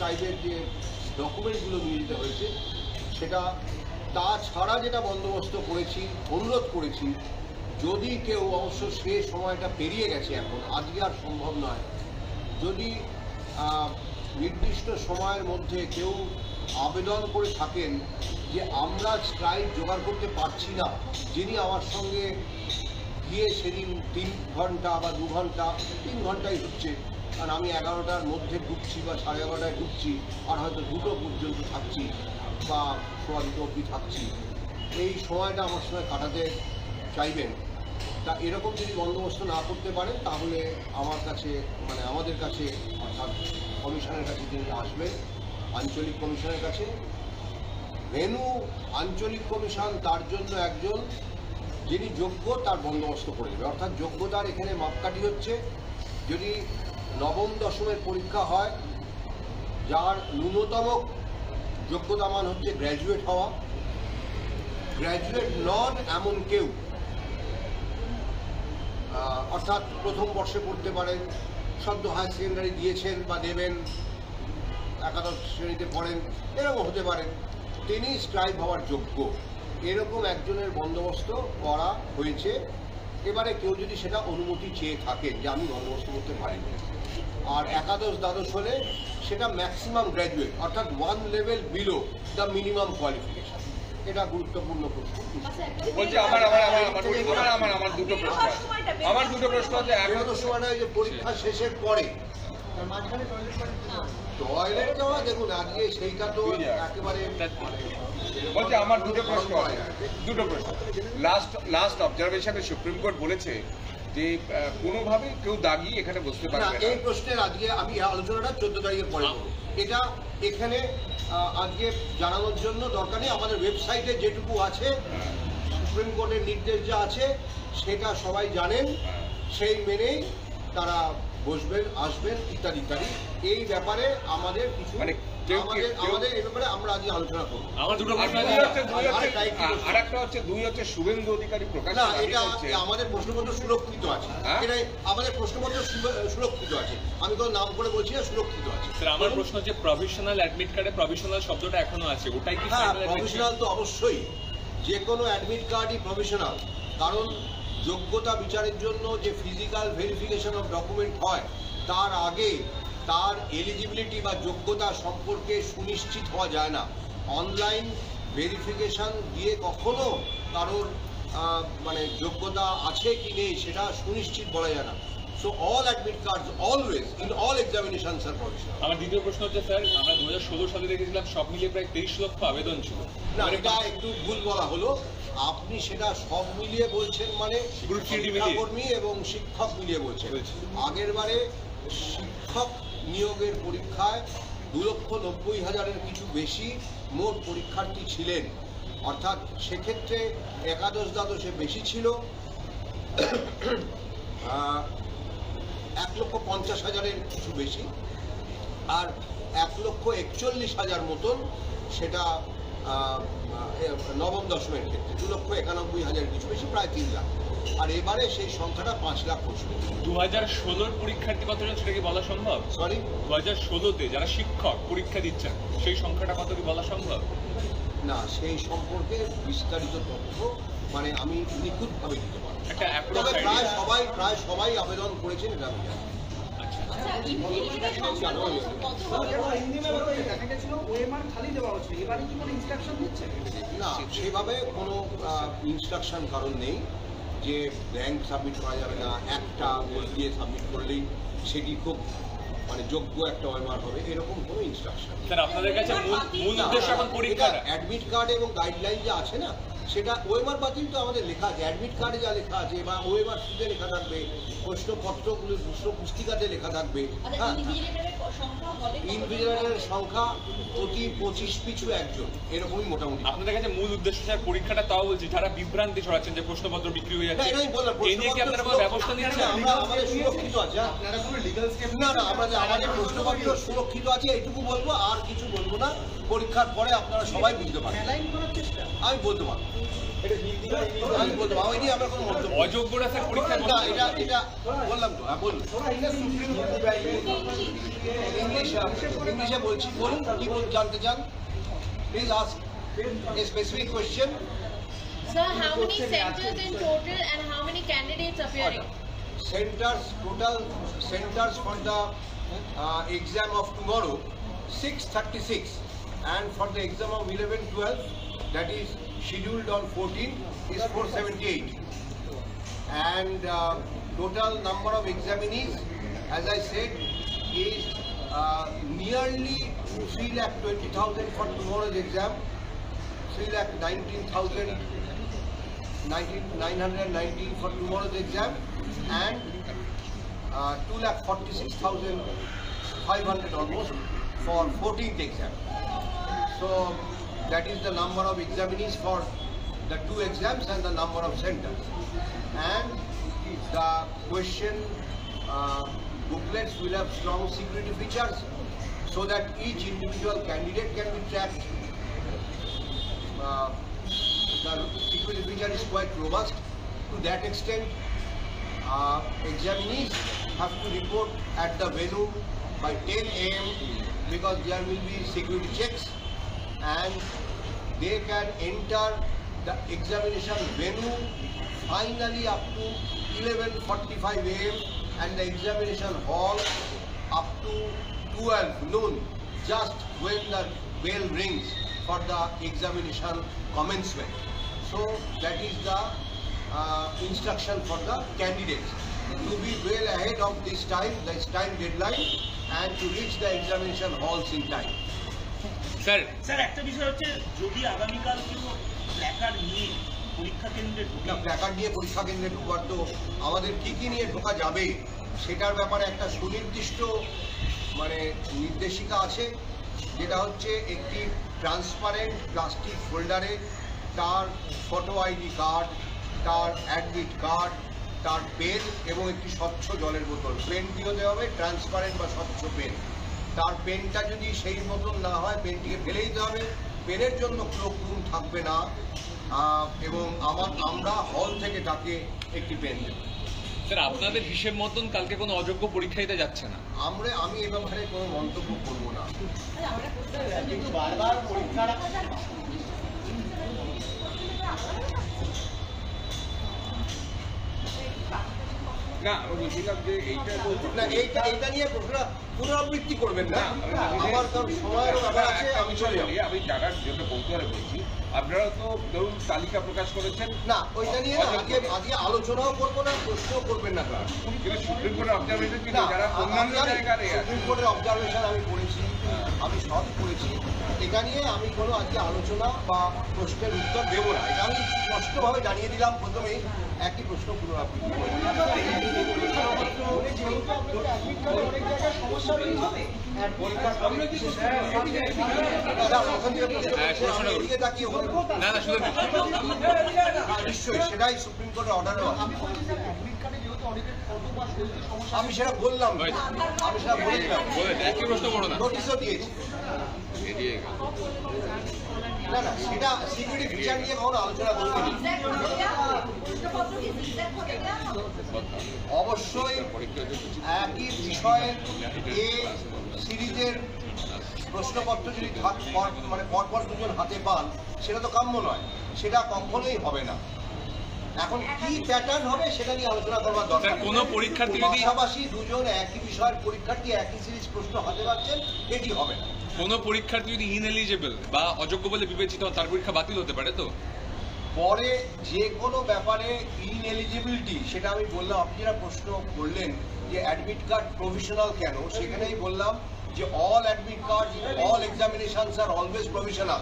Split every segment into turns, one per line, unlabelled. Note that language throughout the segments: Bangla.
স্ক্রাইবের যে ডকুমেন্টগুলো নিয়ে যেতে হয়েছে সেটা তাছাড়া যেটা বন্দোবস্ত করেছি, অনুরোধ করেছি, যদি কেউ, অবশ্য সে সময়টা পেরিয়ে গেছে, এখন আজকে আর সম্ভব নয়, যদি নির্দিষ্ট সময়ের মধ্যে কেউ আবেদন করে থাকেন যে আমরা স্ক্রাইব জোগাড় করতে পারছি না, যিনি আমার সঙ্গে গিয়ে সেদিন 3 ঘন্টা বা 2 ঘন্টা, 3 ঘন্টাই হচ্ছে, কারণ আমি 11টার মধ্যে ঢুকছি বা 11:30টায় ঢুকছি, আর হয়তো 2টো পর্যন্ত থাকছি বা 2:15 অবধি থাকছি, এই সময়টা আমার সঙ্গে কাটাতে চাইবেন, তা এরকম যদি বন্দোবস্ত না করতে পারেন তাহলে আমার কাছে, মানে আমাদের কাছে, অর্থাৎ কমিশনের কাছে তিনি আসবেন, আঞ্চলিক কমিশনের কাছে। ভেন্যু আঞ্চলিক কমিশন তার জন্য একজন যিনি যোগ্য তার বন্দোবস্ত করে দেবে, অর্থাৎ যোগ্যতার এখানে মাপকাঠি হচ্ছে, যদি নবম দশমের পরীক্ষা হয়, যার ন্যূনতম যোগ্যতা মান হচ্ছে গ্র্যাজুয়েট হওয়া, গ্র্যাজুয়েট নন এমন কেউ, অর্থাৎ প্রথম বর্ষে পড়তে পারেন, সদ্য হায়ার সেকেন্ডারি দিয়েছেন বা দেবেন, একাদশ শ্রেণীতে পড়েন, এরকম হতে পারেন, তিনি স্ক্রাইব হওয়ার যোগ্য, এরকম একজনের বন্দোবস্ত করা হয়েছে। এবারে কেউ যদি সেটা অনুমতি চেয়ে থাকেন যে আমি বন্দোবস্ত করতে পারি, আর একাদশ দ্বাদশ হলে সেটা ম্যাক্সিমাম গ্র্যাজুয়েট, অর্থাৎ 1 level below the minimum qualification. এটা গুরুত্বপূর্ণ প্রশ্ন।
বলছি আমার দুটো প্রশ্ন আছে।
একাদশ সময়টা যে পরীক্ষা শেষের পরে টয়লেট যাওয়া, দেখুন আজকে সেইটা তো একেবারে,
বলছি আমার দুটো প্রশ্ন। লাস্ট অবজারভেশনে সুপ্রিম কোর্ট বলেছে যে কোনোভাবে কেউ দাগি এখানে বসতে পারবে না।
এই প্রশ্নের আজকে আমি আলোচনাটা 14 তারিখের পরে করব। এটা এখানে আজকে জানানোর জন্য দরকার নেই, আমাদের ওয়েবসাইটে যেটুকু আছে, সুপ্রিম কোর্টের নির্দেশ যা আছে সেটা সবাই জানেন, সেই মেনেই তারা বসবেন, আসবেন, ইত্যাদি ইত্যাদি। এই ব্যাপারে আমাদের কিছু, আমাদের এই ব্যাপারে আমরা আজকে আলোচনা করব।
আরেকটা হচ্ছে 2 হচ্ছে শুভেন্দু অধিকারী প্রকাশ,
না এটা আমাদের প্রশ্নপত্র সুরক্ষিত আছে, এটাই আমাদের প্রশ্নপত্র সুরক্ষিত আছে, আমি কোনো নাম করে বলছি না, সুরক্ষিত আছে।
স্যার আমার প্রশ্ন হচ্ছে প্রভিশনাল অ্যাডমিট কার্ডে প্রভিশনাল শব্দটা এখনো আছে, ওটাই কি?
হ্যাঁ, প্রভিশনাল তো অবশ্যই, যে কোনো অ্যাডমিট কার্ডই প্রভিশনাল, কারণ যোগ্যতা বিচারের জন্য যে ফিজিক্যাল ভেরিফিকেশন অফ ডকুমেন্ট হয়, তার আগে তার এলিজিবিলিটি বা যোগ্যতা সম্পর্কে সুনিশ্চিত হওয়া যায় না। অনলাইন ভেরিফিকেশন দিয়ে কখনো কারোর মানে যোগ্যতা আছে কি নেই সেটা সুনিশ্চিত বলা যায় না। So all admit cards always in all examinations are provisional.
আমার দ্বিতীয় প্রশ্ন হচ্ছে স্যার, আমরা 2016 সালে দেখেছিলাম সব মিলিয়ে প্রায় 23 লক্ষ আবেদন ছিল।
না, এটা একটু ভুল বলা হলো, আপনি সেটা সব মিলিয়ে বলছেন, মানে শিক্ষাকর্মী এবং শিক্ষক মিলিয়ে বলছেন। আগের বারে শিক্ষক নিয়োগের পরীক্ষায় 2,90,000-এর কিছু বেশি মোট পরীক্ষার্থী ছিলেন, অর্থাৎ সেক্ষেত্রে একাদশ দ্বাদশে বেশি ছিল 1,50,000-এর কিছু বেশি, আর 1,41,000 মতন সেটা নবম দশমের ক্ষেত্রে 2,91,000 কিছু বেশি, প্রায় 3 লাখ। আর এবারে সেই সংখ্যাটা 5 লাখ পৌঁছল।
2016-র পরীক্ষার্থী কতজন সেটা কি বলা সম্ভব?
সরি,
2016-তে যারা শিক্ষক পরীক্ষা দিচ্ছেন সেই সংখ্যাটা কত কি বলা সম্ভব?
না, সেই সম্পর্কে বিস্তারিত তথ্য মানে আমি নিখুঁতভাবে দিতে পারবো। তবে প্রায় সবাই আবেদন করেছেন, এটা আমি জানি। না, সেভাবে কোনো ইনস্ট্রাকশন কারণ নেই যে ব্যাংক সাবমিট করা যাবে না, একটা বই দিয়ে সাবমিট করলেই সেটি খুব মানে যোগ্য একটা ওয়েমার হবে, এরকম কোনো ইনস্ট্রাকশন।
স্যার আপনাদের কাছে মূল উদ্দেশ্য এখন পরীক্ষা,
অ্যাডমিট কার্ড এবং গাইডলাইন যা আছে না, সেটা ওয়েমার বাতিল তো আমাদের লেখা আছে, অ্যাডমিট কার্ডে যা লেখা আছে বা ওয়েমার শিটে লেখা থাকবে, প্রশ্নপত্রগুলো প্রশ্ন পুস্তিকাতে লেখা থাকবে। হ্যাঁ, ইনভিজিলেটরের সংখ্যা প্রতি 25 পিছু একজন, এরকমই মোটামুটি।
আপনাদের কাছে মূল উদ্দেশ্য স্যার পরীক্ষাটা, তাও বলছি যারা বিভ্রান্তি ছড়াচ্ছেন যে প্রশ্নপত্র বিক্রি হয়ে যাচ্ছে, এই নিয়ে কি আপনারা কোনো ব্যবস্থা নিচ্ছেন?
আমাদের সুরক্ষিত আছে, না আমাদের প্রশ্নপত্র সুরক্ষিত আছে, এইটুকু বলবো, আর কিছু বলবো না। পরীক্ষার পরে আপনারা সবাই বুঝতে পারবেন, আমি বলতে পারবো, আমি বলতে পারবো, এই নিয়ে আমরা কোনো মন্তব্য।
অযোগ্যরা স্যার পরীক্ষা
এটা বললাম তো, হ্যাঁ বলুন। ইংলিশে বলছি, বলুন কি জানতে চান, please ask a specific question.
Sir, how many centers in total and how many candidates appearing?
Total centers for the exam of tomorrow 636, and for the exam of 11-12 that is scheduled on 14 is 478, and total number of examinees, as I said, is nearly 3,20,000 for tomorrow's exam, 3,19,919 for tomorrow's exam, and 2,46,500 almost for 14th exam. So that is the number of examinees for the two exams and the number of centers. And the question booklets will have strong security features so that each individual candidate can be tracked. The security feature is quite robust. To that extent, examinees have to report at the venue by 10 AM because there will be security checks, and they can enter the examination venue finally up to 11:45 AM and the examination hall up to 12 noon, just when the bell rings for the examination commencement. So that is the instruction for the candidates to be well ahead of this time deadline, and to reach the examination halls in time.
Sir একটা বিষয় হচ্ছে যদি আগামীকাল কেউ প্ল্যাকার্ড নিয়ে পরীক্ষা কেন্দ্রে ঢোকে,
প্ল্যাকার্ড নিয়ে পরীক্ষা কেন্দ্রে ঢোকার তো আমাদের কি নিয়ে ঢোকা যাবে সেটার ব্যাপারে একটা সুনির্দিষ্ট নির্দেশিকা আছে, যেটা হচ্ছে একটি ট্রান্সপারেন্ট প্লাস্টিক ফোল্ডারে তার ফটো আইডি কার্ড, তার অ্যাডমিট কার্ড, তার পেন এবং একটি স্বচ্ছ জলের বোতল। পেনটি হতে হবে ট্রান্সপারেন্ট বা স্বচ্ছ পেন। তার পেনটা যদি সেই মতন না হয় পেনটিকে ফেলে দিতে হবে। পেনের জন্য ক্লোকরুম থাকবে না, এবং আমরা হল থেকে তাকে একটি পেন দেব।
স্যার, আপনাদের হিসেব মতন কালকে কোনো অযোগ্য পরীক্ষা দিতে যাচ্ছে না?
আমি এ ব্যাপারে কোনো মন্তব্য করব না।
না, আমি বলছিলাম যে
এইটা নিয়ে প্রশ্নটা পুনরাবৃত্তি করবেন না, আমার কারণ সময়ের ব্যাপার আছে।
আমি জানার জন্য কৌতূহলে বলছি, আপনারা তো ধরুন তালিকা প্রকাশ করেছেন
না, ওইটা নিয়ে আজকে আলোচনাও করবো না, প্রশ্নও করবেন না।
কিন্তু সুপ্রিম কোর্টের অবজারভেশন কি যারা অন্যান্য জায়গায়
সুপ্রিম কোর্টের অবজারভেশন আমি করেছি, আমি সব করেছি। এটা নিয়ে আমি কোনো আজকে আলোচনা বা প্রশ্নের উত্তর দেব না, এটা আমি স্পষ্টভাবে জানিয়ে দিলাম প্রথমেই। একটি প্রশ্ন পুনরাবৃত্তি নিশ্চয়ই, সেটাই সুপ্রিম কোর্টের অর্ডারও আছে। আমি সেটা বললাম, আমি সেটা বলেছিলাম, নোটিশও দিয়েছি। না, সেটা সিকিউরিটি ফিচার নিয়ে কখনো আলোচনা করতে নেই। অবশ্যই একই বিষয়ের সিরিজের প্রশ্নপত্র যদি পরপর দুজন হাতে পান, সেটা তো কাম্য নয়, সেটা কখনোই হবে না। এখন কি প্যাটার্ন হবে সেটা নিয়ে আলোচনা করবার দরকার।
কোনো পরীক্ষার্থী
পাশাপাশি দুজন একই বিষয়ের পরীক্ষার্থী একই সিরিজ প্রশ্ন হাতে পাচ্ছেন, এটি হবে না।
কোনো পরীক্ষার্থী যদি ইনএলিজিবল বা অযোগ্য বলে বিবেচিত হয়, তার পরীক্ষা বাতিল হতে পারে। তো
পরে যে কোনো ব্যাপারে ইনএলিজিবিলিটি, সেটা আমি বললাম। আপনি যারা প্রশ্ন করলেন যে অ্যাডমিট কার্ড প্রভিশনাল কেন, সেখানেই বললাম যে all admit card, all examinations are always provisional.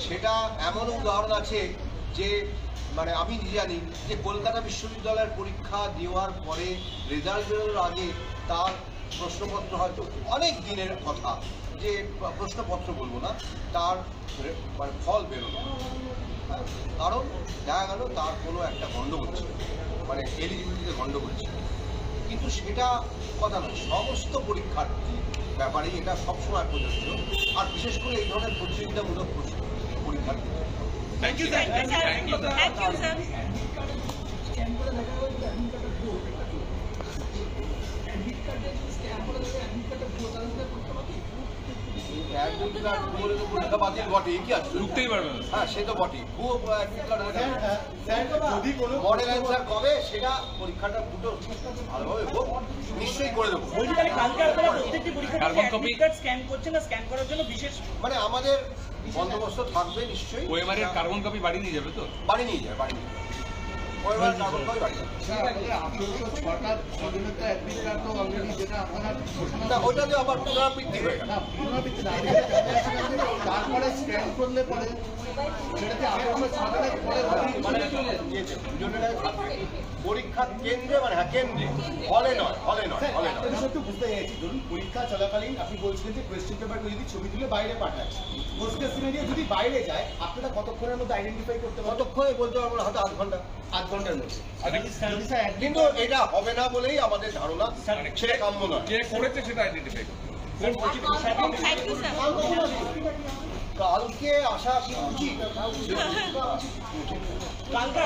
সেটা এমন উদাহরণ আছে যে আমি জানি যে কলকাতা বিশ্ববিদ্যালয়ের পরীক্ষা দেওয়ার পরে রেজাল্ট বেরোনোর আগে তার প্রশ্নপত্র হয়তো অনেক দিনের কথা, যে প্রশ্নপত্র বলবো না, তার ফল বেরোলো, কারণ দেখা গেল তার কোনো একটা গণ্ডগোল ছিল, এলিজিবিলিটিতে গণ্ডগোল ছিল। কিন্তু সেটা কথা নয়, সমস্ত পরীক্ষার্থী ব্যাপারেই এটা সবসময় প্রযোজ্য, আর বিশেষ করে এই ধরনের প্রতিযোগিতামূলক পরীক্ষার্থী।
Thank you, sir.
Admit card বলে তো পরীক্ষা বাতিল বটে, কি আছে?
ঢুকতেই পারবে না।
হ্যাঁ সে তো বটে, ভুয়ো অ্যাডমিট কার্ড
যদি কোনো
মডেল অ্যান্সার কবে সেটা পরীক্ষাটা দুটো ভালোভাবে হোক, নিশ্চয়ই করে দেবো।
বলছি তাহলে কালকে আপনারা প্রত্যেকটি পরীক্ষা
Carbon copy?
Admit card scan করছেন না স্ক্যান করার জন্য বিশেষ
মানে আমাদের বন্দোবস্ত থাকবে নিশ্চয়ই,
ওএমআর এর কার্বন কপি বাড়ি নিয়ে যাবে তো?
বাড়ি নিয়ে যায়, বাড়ি নিয়ে যায়। ওইবার কার্বন কপি বাড়ি যাবে। না ওইটাতে আবার পুনরাবৃত্তি হয়ে গেল।
তারপরে স্ক্যান করলে পরে সেটাতে
মানে দুজনেরাই থাকবে পরীক্ষা কেন্দ্রে, মানে হ্যাঁ কেন্দ্রে, হলে নয়, হলে নয়, হলে নয়।
সত্যি বুঝতে চাইছি, ধরুন পরীক্ষা চলাকালীন আপনি বলছিলেন যে কোয়েশ্চেন পেপারগুলো যদি ছবি তুলে বাইরে পাঠায়, পোস্ট সিনারিও যদি বাইরে যায় আপনারা কতক্ষণের মধ্যে আইডেন্টিফাই করতে পারবেন?
কতক্ষণে বলতে পারবো না, হয়তো 8 ঘন্টা।
8 ঘন্টার মধ্যে। যদি স্যার
কিন্তু এটা হবে না বলেই আমাদের ধারণা, সেটা কাম্য নয়।
যে করেছে সেটা আইডেন্টিফাই করবে।
কালকে আসা কি উচিত?
কালকে